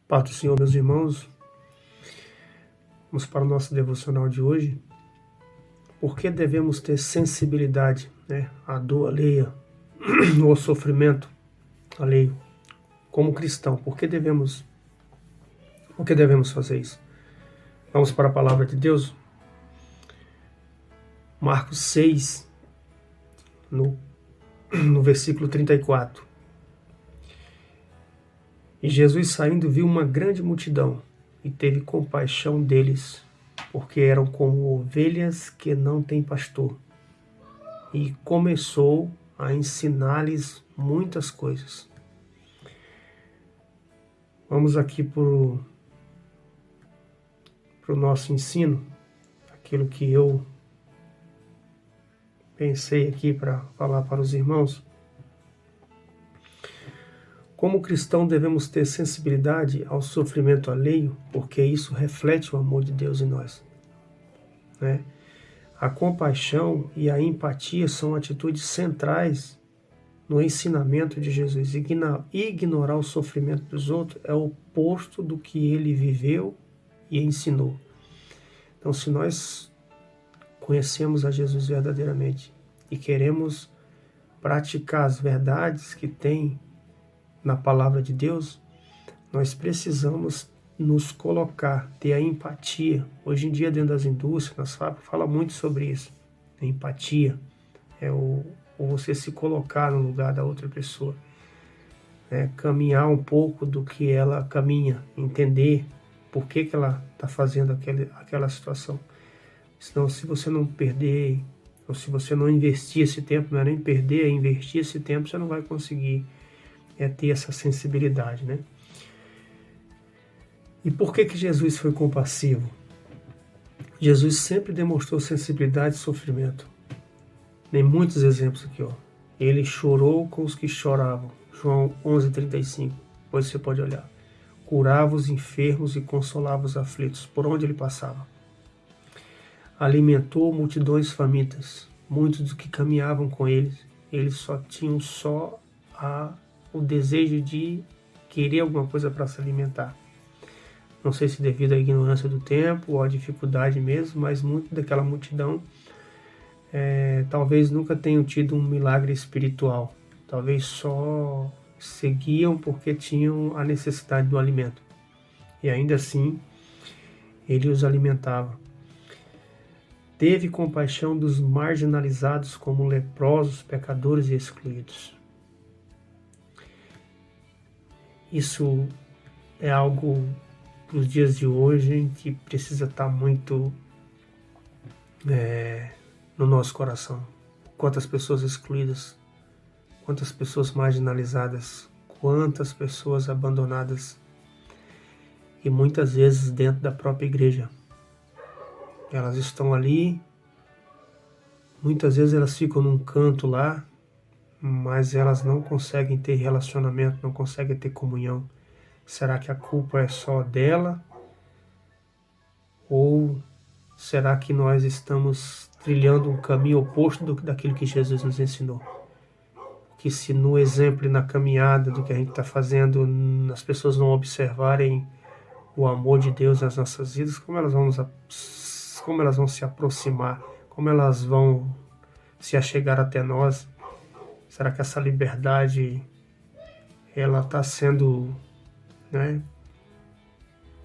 Paz do Senhor, meus irmãos, vamos para o nosso devocional de hoje. Por que devemos ter sensibilidade, à dor alheia, ou ao sofrimento alheio, como cristão? Por que devemos fazer isso? Vamos para a palavra de Deus. Marcos 6, no versículo 34. E Jesus, saindo, viu uma grande multidão e teve compaixão deles, porque eram como ovelhas que não têm pastor. E começou a ensinar-lhes muitas coisas. Vamos aqui para o nosso ensino, aquilo que eu pensei aqui para falar para os irmãos. Como cristão, devemos ter sensibilidade ao sofrimento alheio, porque isso reflete o amor de Deus em nós. A compaixão e a empatia são atitudes centrais no ensinamento de Jesus. Ignorar o sofrimento dos outros é o oposto do que ele viveu e ensinou. Então, se nós conhecemos a Jesus verdadeiramente e queremos praticar as verdades que tem na palavra de Deus, nós precisamos nos colocar, ter a empatia. Hoje em dia, dentro das indústrias, nas fábricas, fala muito sobre isso. A empatia é você se colocar no lugar da outra pessoa, caminhar um pouco do que ela caminha, entender por que ela está fazendo aquela situação. Senão, se você não perder, ou se você não investir esse tempo, não é nem perder, é investir esse tempo, você não vai conseguir ter essa sensibilidade, E por que Jesus foi compassivo? Jesus sempre demonstrou sensibilidade e sofrimento. Tem muitos exemplos aqui, Ele chorou com os que choravam. João 11:35. Depois você pode olhar. Curava os enfermos e consolava os aflitos, por onde ele passava. Alimentou multidões famintas. Muitos dos que caminhavam com eles só tinham o desejo de querer alguma coisa para se alimentar. Não sei se devido à ignorância do tempo ou à dificuldade mesmo, mas muito daquela multidão talvez nunca tenham tido um milagre espiritual. Talvez só seguiam porque tinham a necessidade do alimento. E ainda assim, ele os alimentava. Teve compaixão dos marginalizados como leprosos, pecadores e excluídos. Isso é algo para os dias de hoje que precisa estar muito no nosso coração. Quantas pessoas excluídas, quantas pessoas marginalizadas, quantas pessoas abandonadas, e muitas vezes dentro da própria igreja. Elas estão ali, muitas vezes elas ficam num canto lá, mas elas não conseguem ter relacionamento, não conseguem ter comunhão. Será que a culpa é só dela? Ou será que nós estamos trilhando um caminho oposto daquilo que Jesus nos ensinou? Porque se no exemplo e na caminhada do que a gente está fazendo, as pessoas não observarem o amor de Deus nas nossas vidas, como elas vão se aproximar? Como elas vão se achegar até nós? Será que essa liberdade ela está sendo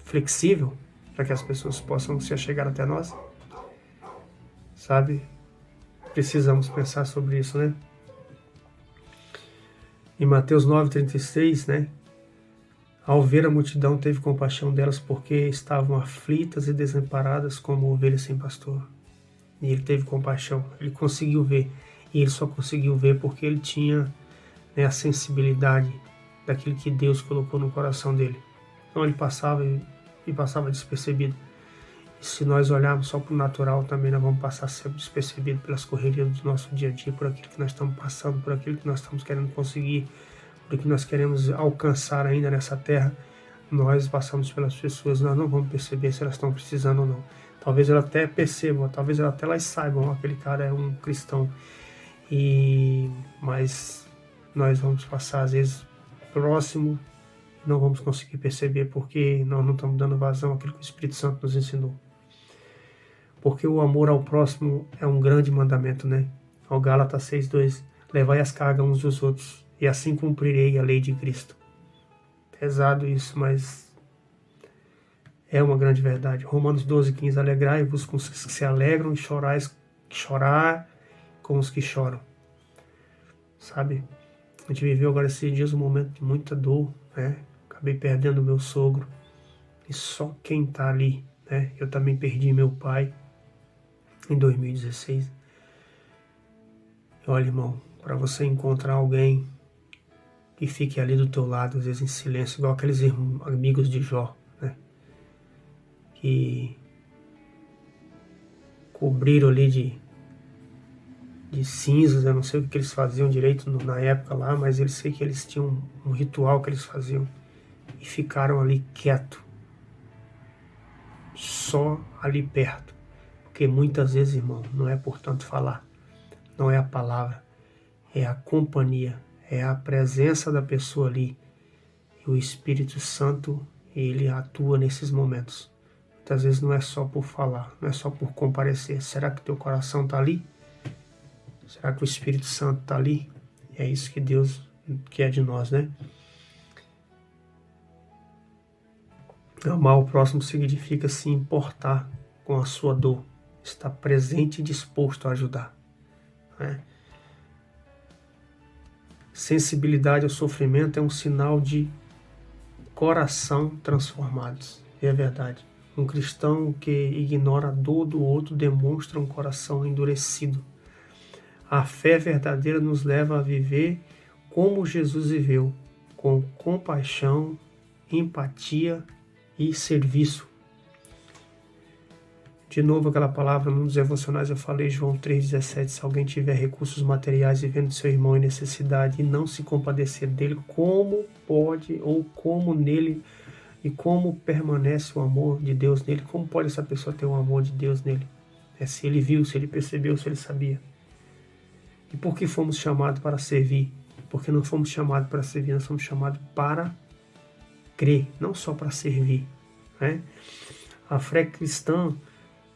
flexível para que as pessoas possam se achegar até nós? Sabe? Precisamos pensar sobre isso, Em Mateus 9:36, ao ver a multidão, teve compaixão delas porque estavam aflitas e desamparadas como ovelhas sem pastor. E ele teve compaixão, ele conseguiu ver. E ele só conseguiu ver porque ele tinha a sensibilidade daquilo que Deus colocou no coração dele. Então ele passava despercebido. E se nós olharmos só para o natural, também nós vamos passar sempre despercebido pelas correrias do nosso dia a dia, por aquilo que nós estamos passando, por aquilo que nós estamos querendo conseguir, por aquilo que nós queremos alcançar ainda nessa terra. Nós passamos pelas pessoas, nós não vamos perceber se elas estão precisando ou não. Talvez elas até percebam, talvez elas saibam, aquele cara é um cristão. Mas nós vamos passar às vezes próximo Não vamos conseguir perceber porque nós não estamos dando vazão àquilo que o Espírito Santo nos ensinou. Porque o amor ao próximo é um grande mandamento, né? Ao Gálatas 6:2, levai as cargas uns dos outros, e assim cumprirei a lei de Cristo. Pesado isso, mas é uma grande verdade. Romanos 12:15, alegrai-vos com os que se alegram e chorar com os que choram. Sabe? A gente viveu agora esses dias um momento de muita dor, né? Acabei perdendo meu sogro, e só quem tá ali, né? Eu também perdi meu pai em 2016. Olha, irmão, para você encontrar alguém que fique ali do teu lado, às vezes em silêncio, igual aqueles amigos de Jó, né? Que cobriram ali de cinzas, eu não sei o que eles faziam direito na época lá, mas eu sei que eles tinham um ritual que eles faziam e ficaram ali quieto, só ali perto, porque muitas vezes, irmão, não é por tanto falar, não é a palavra, é a companhia, é a presença da pessoa ali, e o Espírito Santo, ele atua nesses momentos. Muitas vezes não é só por falar, não é só por comparecer. Será que teu coração está ali? Será que o Espírito Santo está ali? É isso que Deus quer de nós, né? Amar o próximo significa se importar com a sua dor, estar presente e disposto a ajudar, né? Sensibilidade ao sofrimento é um sinal de coração transformados. É verdade. Um cristão que ignora a dor do outro demonstra um coração endurecido. A fé verdadeira nos leva a viver como Jesus viveu, com compaixão, empatia e serviço. De novo aquela palavra, num dos devocionais eu falei, João 3,17, se alguém tiver recursos materiais e vendo seu irmão em necessidade e não se compadecer dele, como pode ou como nele e como permanece o amor de Deus nele? Como pode essa pessoa ter o amor de Deus nele? Se ele viu, se ele percebeu, se ele sabia. E por que fomos chamados para servir? Porque não fomos chamados para servir, nós fomos chamados para crer, não só para servir, né? A fé cristã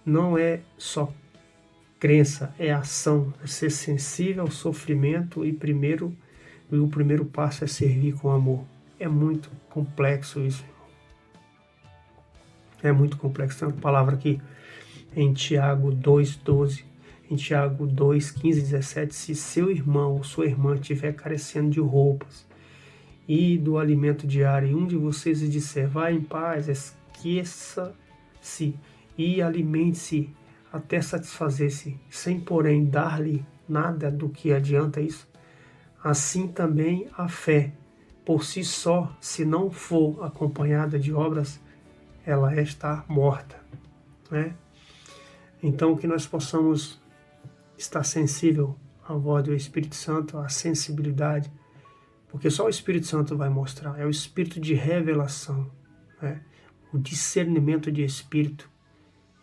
não é só crença, é ação, é ser sensível ao sofrimento e o primeiro passo é servir com amor. É muito complexo isso. É muito complexo. Tem uma palavra aqui em Tiago 2,12, em Tiago 2,15, 17, se seu irmão ou sua irmã estiver carecendo de roupas e do alimento diário, e um de vocês lhe disser, vá em paz, esqueça-se e alimente-se até satisfazer-se, sem porém dar-lhe nada do que adianta isso. Assim também a fé, por si só, se não for acompanhada de obras, ela está morta, né? Então que nós possamos estar sensível à voz do Espírito Santo, à sensibilidade, porque só o Espírito Santo vai mostrar, é o Espírito de revelação, né? O discernimento de Espírito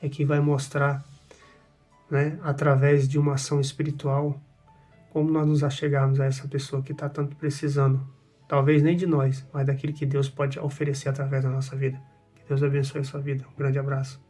é que vai mostrar, né, através de uma ação espiritual, como nós nos achegarmos a essa pessoa que está tanto precisando, talvez nem de nós, mas daquilo que Deus pode oferecer através da nossa vida. Que Deus abençoe a sua vida. Um grande abraço.